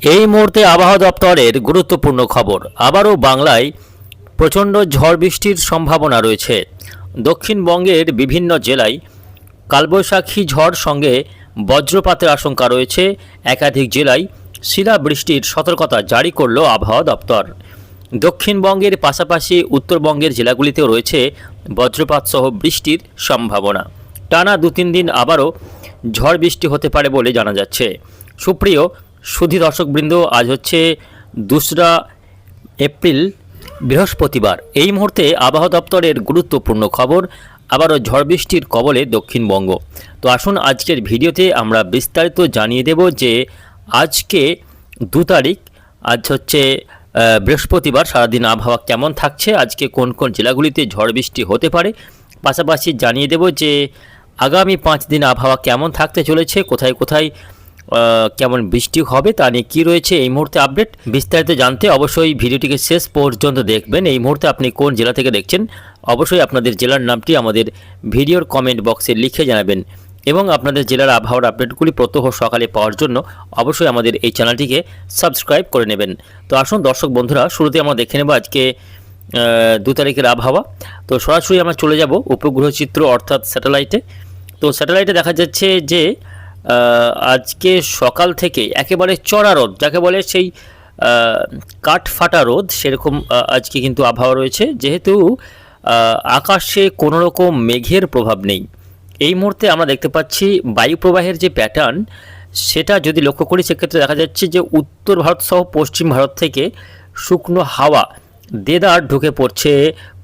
এই মুহূর্তে আবহাওয়া দপ্তরের গুরুত্বপূর্ণ খবর। আবারও বাংলায় প্রচণ্ড ঝড় বৃষ্টির সম্ভাবনা রয়েছে। দক্ষিণবঙ্গের বিভিন্ন জেলায় কালবৈশাখী ঝড় সঙ্গে বজ্রপাতের আশঙ্কা রয়েছে। একাধিক জেলায় শিলাবৃষ্টির সতর্কতা জারি করল আবহাওয়া দপ্তর। দক্ষিণবঙ্গের পাশাপাশি উত্তরবঙ্গের জেলাগুলিতেও রয়েছে বজ্রপাত সহ বৃষ্টির সম্ভাবনা। টানা 2-3 দিন আবারও ঝড় বৃষ্টি হতে পারে বলে জানা যাচ্ছে। সুপ্রিয় সুধী দর্শকবৃন্দ, আজ হচ্ছে 2রা এপ্রিল, বৃহস্পতিবার। এই মুহূর্তে আবহাওয়া দপ্তরের গুরুত্বপূর্ণ খবর, আবারও ঝড় বৃষ্টির কবলে দক্ষিণবঙ্গ। তো আসুন আজকের ভিডিওতে আমরা বিস্তারিত জানিয়ে দেব যে আজকে 2 তারিখ, আজ হচ্ছে বৃহস্পতিবার, সারাদিন আবহাওয়া কেমন থাকছে, আজকে কোন কোন জেলাগুলিতে ঝড় বৃষ্টি হতে পারে, পাশাপাশি জানিয়ে দেব যে আগামী 5 দিন আবহাওয়া কেমন থাকতে চলেছে, কোথায় কোথায় কেমন বৃষ্টি হবে তা নিয়ে কী রয়েছে এই মুহূর্তে আপডেট। বিস্তারিত জানতে অবশ্যই ভিডিওটিকে শেষ পর্যন্ত দেখবেন। এই মুহূর্তে আপনি কোন জেলা থেকে দেখছেন অবশ্যই আপনাদের জেলার নামটি আমাদের ভিডিওর কমেন্ট বক্সে লিখে জানাবেন, এবং আপনাদের জেলার আবহাওয়ার আপডেটগুলি প্রত্যহ সকালে পাওয়ার জন্য অবশ্যই আমাদের এই চ্যানেলটিকে সাবস্ক্রাইব করে নেবেন। তো আসুন দর্শক বন্ধুরা, শুরুতে আমরা দেখে নেব আজকে 2 তারিখের আবহাওয়া। তো সরাসরি আমরা চলে যাব উপগ্রহ চিত্র অর্থাৎ স্যাটেলাইটে। তো স্যাটেলাইটে দেখা যাচ্ছে যে আজকে সকাল থেকে একেবারে চড়া রোদ, যাকে বলে সেই কাঠ ফাটা রোদ, সেরকম আজকে কিন্তু আবহাওয়া রয়েছে। যেহেতু আকাশে কোনো রকম মেঘের প্রভাব নেই, এই মুহূর্তে আমরা দেখতে পাচ্ছি বায়ু প্রবাহের যে প্যাটার্ন সেটা যদি লক্ষ্য করি, সেক্ষেত্রে দেখা যাচ্ছে যে উত্তর ভারত সহ পশ্চিম ভারত থেকে শুকনো হাওয়া দেদার ঢুকে পড়ছে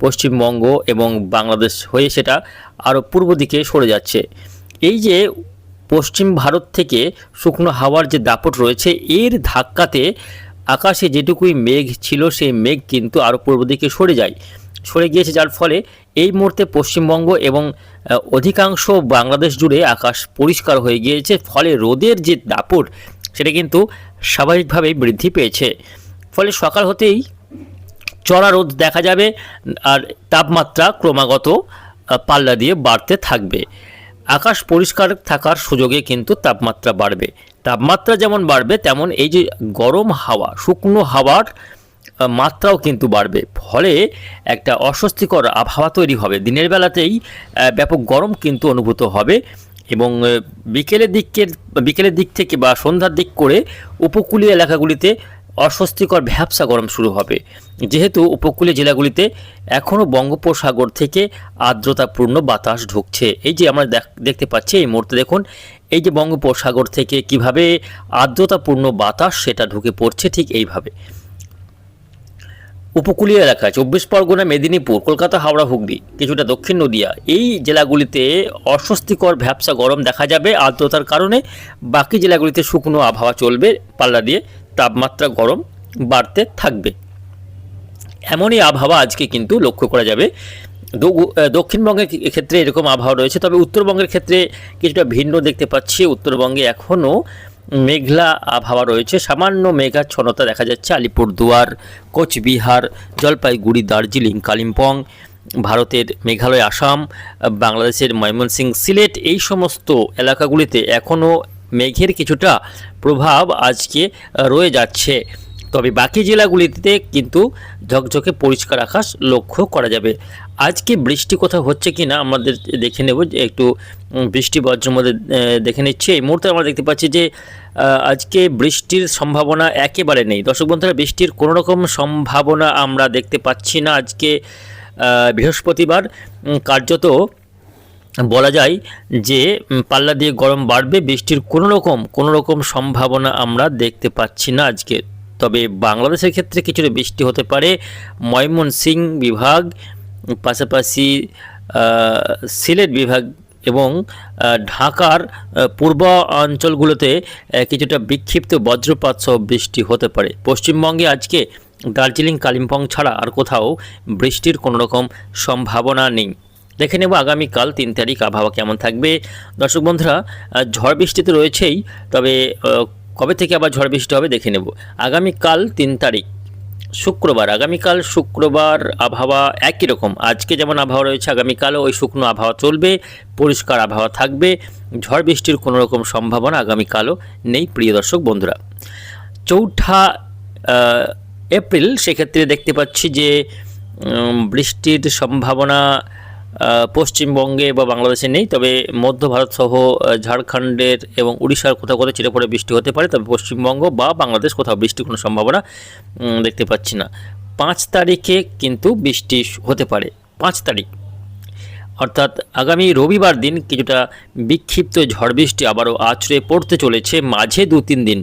পশ্চিমবঙ্গ এবং বাংলাদেশ হয়ে, সেটা আরও পূর্ব দিকে সরে যাচ্ছে। এই যে পশ্চিম ভারত থেকে শুকনো হাওয়ার যে দাপট রয়েছে, এর ধাক্কাতে আকাশে যেটুকুই মেঘ ছিল সেই মেঘ কিন্তু আরও পূর্ব দিকে সরে গিয়েছে, যার ফলে এই মুহূর্তে পশ্চিমবঙ্গ এবং অধিকাংশ বাংলাদেশ জুড়ে আকাশ পরিষ্কার হয়ে গিয়েছে। ফলে রোদের যে দাপট সেটা কিন্তু স্বাভাবিকভাবেই বৃদ্ধি পেয়েছে। ফলে সকাল হতেই চড়া রোদ দেখা যাবে, আর তাপমাত্রা ক্রমাগত পাল্লা দিয়ে বাড়তে থাকবে। আকাশ পরিষ্কার থাকার সুযোগে কিন্তু তাপমাত্রা বাড়বে। তাপমাত্রা যেমন বাড়বে তেমন এই যে গরম হাওয়া, শুকনো হাওয়ার মাত্রাও কিন্তু বাড়বে। ফলে একটা অস্বস্তিকর আবহাওয়া তৈরি হবে। দিনের বেলাতেই ব্যাপক গরম কিন্তু অনুভূত হবে, এবং বিকেলের দিক থেকে বা সন্ধ্যার দিক করে উপকূলীয় এলাকাগুলিতে অস্বস্তিকর ভ্যাপসা গরম শুরু হবে। যেহেতু উপকূলীয় জেলাগুলিতে এখনও বঙ্গোপসাগর থেকে আর্দ্রতাপূর্ণ বাতাস ঢুকছে। এই যে আমরা দেখতে পাচ্ছি এই মুহূর্তে, দেখুন এই যে বঙ্গোপসাগর থেকে কিভাবে আর্দ্রতাপূর্ণ বাতাস সেটা ঢুকে পড়ছে, ঠিক এইভাবে উপকূলীয় এলাকা 24 পরগনা, মেদিনীপুর, কলকাতা, হাওড়া, হুগলি, কিছুটা দক্ষিণ নদিয়া, এই জেলাগুলিতে অস্বস্তিকর ভ্যাপসা গরম দেখা যাবে আর্দ্রতার কারণে। বাকি জেলাগুলিতে শুকনো আবহাওয়া চলবে, পাল্লা দিয়ে তাপমাত্রা গরম বাড়তে থাকবে। এমনই আবহাওয়া আজকে কিন্তু লক্ষ্য করা যাবে। দক্ষিণবঙ্গের ক্ষেত্রে এরকম আবহাওয়া রয়েছে, তবে উত্তরবঙ্গের ক্ষেত্রে কিছুটা ভিন্ন দেখতে পাচ্ছি। উত্তরবঙ্গে এখনও মেঘলা আবহাওয়া রয়েছে, সামান্য মেঘাচ্ছন্নতা দেখা যাচ্ছে আলিপুরদুয়ার, কোচবিহার, জলপাইগুড়ি, দার্জিলিং, কালিম্পং, ভারতের মেঘালয়, আসাম, বাংলাদেশের ময়মনসিংহ, সিলেট, এই সমস্ত এলাকাগুলিতে এখনও মেঘের কিছুটা প্রভাব আজকে রয়ে যাচ্ছে। তবে বাকি জেলাগুলিতে কিন্তু ঝকঝকে পরিষ্কার আকাশ লক্ষ্য করা যাবে। আজকে বৃষ্টি কোথাও হচ্ছে কি না আমাদের দেখে নেব, যে একটু বৃষ্টি বজ্রের মধ্যে দেখে নিচ্ছে। এই মুহূর্তে আমরা দেখতে পাচ্ছি যে আজকে বৃষ্টির সম্ভাবনা একেবারে নেই। দর্শক বন্ধুরা, বৃষ্টির কোনো রকম সম্ভাবনা আমরা দেখতে পাচ্ছি না। আজকে বৃহস্পতিবার, কার্যত বলা যায় যে পাল্লা দিয়ে গরম বাড়বে। বৃষ্টির কোনো রকম সম্ভাবনা আমরা দেখতে পাচ্ছি না আজকে। তবে বাংলাদেশের ক্ষেত্রে কিছুটা বৃষ্টি হতে পারে। ময়মনসিংহ বিভাগ, পাশাপাশি সিলেট বিভাগ এবং ঢাকার পূর্ব অঞ্চলগুলোতে কিছুটা বিক্ষিপ্ত বজ্রপাত সহ বৃষ্টি হতে পারে। পশ্চিমবঙ্গে আজকে দার্জিলিং, কালিম্পং ছাড়া আর কোথাও বৃষ্টির কোনো রকম সম্ভাবনা নেই। দেখে নেব আগামীকাল 3 তারিখ আবহাওয়া কেমন থাকবে। দর্শক বন্ধুরা, ঝড় বৃষ্টি তো রয়েছেই, তবে কবে থেকে আবার ঝড় বৃষ্টি হবে দেখে নেব। আগামীকাল 3 তারিখ শুক্রবার, আগামীকাল শুক্রবার আবহাওয়া একই রকম। আজকে যেমন আবহাওয়া রয়েছে, আগামীকালও ওই শুকনো আবহাওয়া চলবে, পরিষ্কার আবহাওয়া থাকবে। ঝড় বৃষ্টির কোনো রকম সম্ভাবনা আগামীকালও নেই প্রিয় দর্শক বন্ধুরা। চৌঠা এপ্রিল, সেক্ষেত্রে দেখতে পাচ্ছি যে বৃষ্টির সম্ভাবনা পশ্চিমবঙ্গে বা বাংলাদেশে নেই, তবে মধ্য ভারত সহ ঝাড়খণ্ডের এবং উড়িষ্যার কোথাও কোথাও চিরপরে বৃষ্টি হতে পারে, তবে পশ্চিমবঙ্গ বা বাংলাদেশ কোথাও বৃষ্টির কোনো সম্ভাবনা দেখতে পাচ্ছি না। 5 তারিখে কিন্তু বৃষ্টি হতে পারে, 5 তারিখ অর্থাৎ আগামী রবিবার দিন কিছুটা বিক্ষিপ্ত ঝড় বৃষ্টি আবারও আছড়ে পড়তে চলেছে মাঝে 2-3 দিন,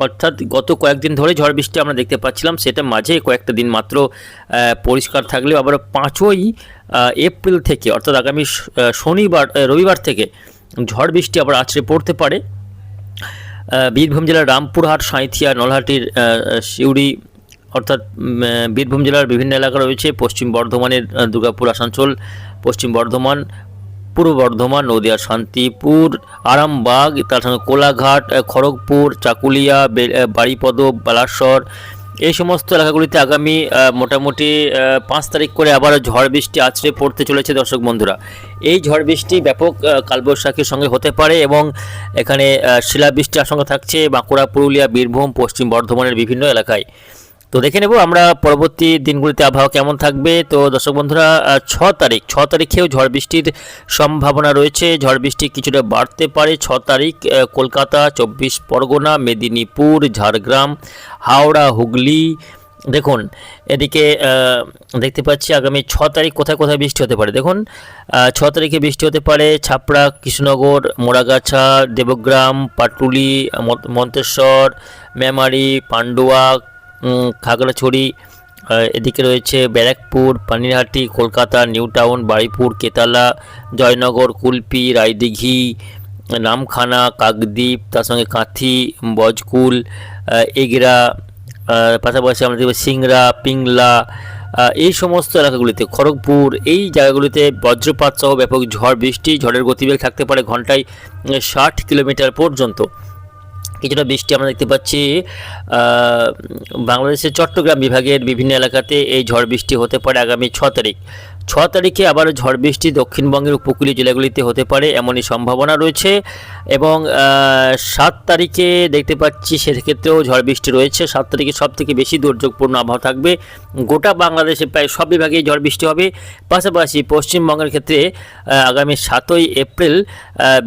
অর্থাৎ গত কয়েকদিন ধরে ঝড় বৃষ্টি আমরা দেখতে পাচ্ছিলাম, সেটা মাঝে কয়েকটা দিন মাত্র পরিষ্কার থাকলেও আবার 5ই এপ্রিল থেকে অর্থাৎ আগামী রবিবার থেকে ঝড় বৃষ্টি আবার আছড়ে পড়তে পারে। বীরভূম জেলার রামপুরহাট, সাঁইথিয়া, নলহাটির সিউড়ি অর্থাৎ বীরভূম জেলার বিভিন্ন এলাকা রয়েছে, পশ্চিম বর্ধমানের দুর্গাপুর, আসানসোল, পশ্চিম বর্ধমান, পূর্ব বর্ধমান, নদিয়ার শান্তিপুর, আরামবাগ, তার সঙ্গে কোলাঘাট, খড়গপুর, চাকুলিয়া, বাড়িপদ, বালাসর, এই সমস্ত এলাকাগুলিতে আগামী মোটামুটি 5 তারিখ করে আবার ঝড় বৃষ্টি আছড়ে পড়তে চলেছে। দর্শক বন্ধুরা, এই ঝড় বৃষ্টি ব্যাপক কালবৈশাখীর সঙ্গে হতে পারে এবং এখানে শিলাবৃষ্টির আশঙ্কা থাকছে বাঁকুড়া, পুরুলিয়া, বীরভূম, পশ্চিম বর্ধমানের বিভিন্ন এলাকায়। তো দেখে নেব আমরা পরবর্তী দিনগুলিতে আবহাওয়া কেমন থাকবে। তো দর্শক বন্ধুরা, 6 তারিখেও ঝড় বৃষ্টির সম্ভাবনা রয়েছে, ঝড় বৃষ্টি কিছুটা বাড়তে পারে। 6 তারিখ কলকাতা, 24 পরগনা, মেদিনীপুর, ঝাড়গ্রাম, হাওড়া, হুগলি। দেখুন এদিকে দেখতে পাচ্ছি আগামী 6 তারিখ কোথায় কোথায় বৃষ্টি হতে পারে। দেখুন 6 তারিখে বৃষ্টি হতে পারে ছাপড়া, কৃষ্ণনগর, মোড়াগাছা, দেবগ্রাম, পাটুলি, মন্তেশ্বর, মেমারি, পান্ডুয়া, খাগড়াছড়ি, এদিকে রয়েছে ব্যারাকপুর, পানিরহাটি, কলকাতা, নিউ টাউন, বারুইপুর, কেতালা, জয়নগর, কুলপি, রায়দিঘি, নামখানা, কাকদ্বীপ, তার সঙ্গে কাঁথি, বজকুল, এগরা, পাশাপাশি আমরা দেখব সিংড়া, পিংলা, এই সমস্ত এলাকাগুলিতে, খড়গপুর, এই জায়গাগুলিতে বজ্রপাত সহ ব্যাপক ঝড় বৃষ্টি, ঝড়ের গতিবেগ থাকতে পারে ঘন্টায় 60 কিলোমিটার পর্যন্ত। কিছুটা বৃষ্টি আমরা দেখতে পাচ্ছি বাংলাদেশের চট্টগ্রাম বিভাগের বিভিন্ন এলাকাতে এই ঝড় বৃষ্টি হতে পারে আগামী 6 তারিখ। 6 তারিখে আবার ঝড় বৃষ্টি দক্ষিণবঙ্গের উপকূলীয় জেলাগুলিতে হতে পারে এমনই সম্ভাবনা রয়েছে এবং 7 তারিখে দেখতে পাচ্ছি সেক্ষেত্রেও ঝড় বৃষ্টি রয়েছে। 7 তারিখে সবথেকে বেশি দুর্যোগপূর্ণ আবহাওয়া থাকবে, গোটা বাংলাদেশে প্রায় সব বিভাগেই ঝড় বৃষ্টি হবে। পাশাপাশি পশ্চিমবঙ্গের ক্ষেত্রে আগামী 7ই এপ্রিল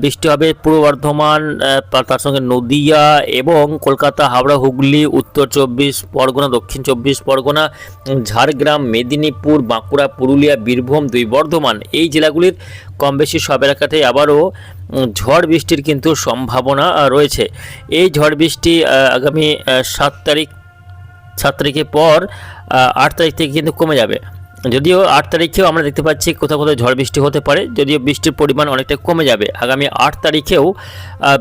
বৃষ্টি হবে পূর্ব বর্ধমান, তার সঙ্গে নদিয়া এবং কলকাতা, হাওড়া, হুগলি, উত্তর 24 পরগনা, দক্ষিণ 24 পরগনা, ঝাড়গ্রাম, মেদিনীপুর, বাঁকুড়া, পুরুলিয়া, বীরভূম, 2 বর্ধমান, এই জেলাগুলির কম বেশি সব এলাকাতেই আবারও ঝড় বৃষ্টির কিন্তু সম্ভাবনা রয়েছে। এই ঝড় বৃষ্টি আগামী 7 তারিখের পর 8 তারিখ থেকে কিন্তু কমে যাবে, যদিও 8 তারিখেও আমরা দেখতে পাচ্ছি কোথাও কোথাও ঝড় বৃষ্টি হতে পারে, যদিও বৃষ্টির পরিমাণ অনেকটা কমে যাবে। আগামী 8 তারিখেও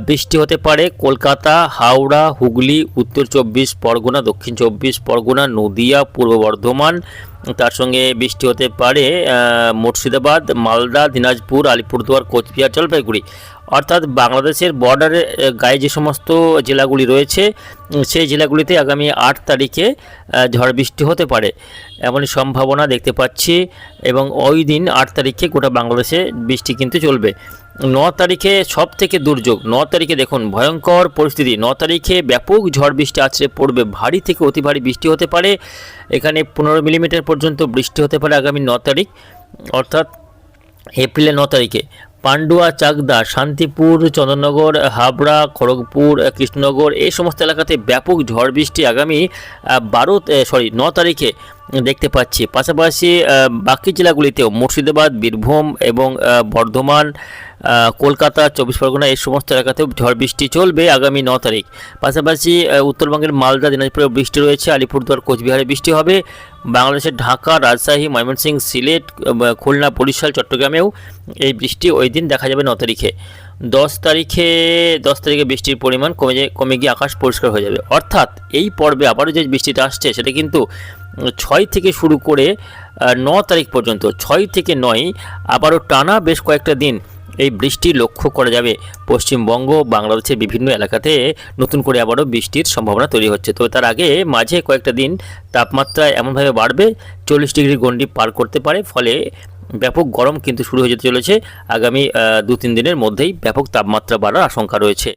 বৃষ্টি হতে পারে কলকাতা, হাওড়া, হুগলি, উত্তর 24 পরগনা, দক্ষিণ 24 পরগনা, নদিয়া, পূর্ব বর্ধমান, তার সঙ্গে বৃষ্টি হতে পারে মুর্শিদাবাদ, মালদা, দিনাজপুর, আলিপুরদুয়ার, কোচবিহার, জলপাইগুড়ি, অর্থাৎ বাংলাদেশের বর্ডারের গায়ে যে সমস্ত জেলাগুলি রয়েছে সেই জেলাগুলিতে আগামী 8 তারিখে ঝড় বৃষ্টি হতে পারে এমনই সম্ভাবনা দেখতে পাচ্ছি এবং ওই দিন 8 তারিখে গোটা বাংলাদেশে বৃষ্টি কিন্তু চলবে। 9 তারিখে সব থেকে দুর্যোগ, 9 তারিখে দেখুন ভয়ঙ্কর পরিস্থিতি, 9 তারিখে ব্যাপক ঝড় বৃষ্টি আছড়ে পড়বে, ভারী থেকে অতি ভারী বৃষ্টি হতে পারে, এখানে 15 মিলিমিটার পর্যন্ত বৃষ্টি হতে পারে আগামী 9 তারিখ অর্থাৎ এপ্রিলের 9 তারিখে। পান্ডুয়া, চাকদা, শান্তিপুর, চন্দননগর, হাবড়া, খড়গপুর, কৃষ্ণনগর, এই সমস্ত এলাকাতে ব্যাপক ঝড় বৃষ্টি আগামী 9 তারিখে দেখতে পাচ্ছি। পাশাপাশি বাকি জেলাগুলিতেও মুর্শিদাবাদ, বীরভূম এবং বর্ধমান, কলকাতা, 24 পরগনা, এই সমস্ত এলাকাতেও ঝড় বৃষ্টি চলবে আগামী 9 তারিখ। পাশাপাশি উত্তরবঙ্গের মালদা, দিনাজপুরে বৃষ্টি রয়েছে, আলিপুরদুয়ার, কোচবিহারে বৃষ্টি হবে, বাংলাদেশের ঢাকা, রাজশাহী, ময়মনসিংহ, সিলেট, খুলনা, বরিশাল, চট্টগ্রামেও এই বৃষ্টি ওই দিন দেখা যাবে 9 তারিখে। 10 তারিখে বৃষ্টির পরিমাণ কমে গিয়ে আকাশ পরিষ্কার হয়ে যাবে, অর্থাৎ এই পর্বে আবারও যে বৃষ্টিটা আসছে সেটা কিন্তু 6 থেকে শুরু করে 9 তারিখ পর্যন্ত, 6 থেকে 9 আবারও টানা বেশ কয়েকটা দিন এই বৃষ্টি লক্ষ্য করা যাবে। পশ্চিমবঙ্গ, বাংলাদেশের বিভিন্ন এলাকাতে নতুন করে আবারও বৃষ্টির সম্ভাবনা তৈরি হচ্ছে। তবে তার আগে মাঝে কয়েকটা দিন তাপমাত্রা এমনভাবে বাড়বে 40 ডিগ্রি গণ্ডি পার করতে পারে, ফলে ব্যাপক গরম কিন্তু শুরু হয়ে যেতে চলেছে। আগামী 2-3 দিনের মধ্যেই ব্যাপক তাপমাত্রা বাড়ার আশঙ্কা রয়েছে।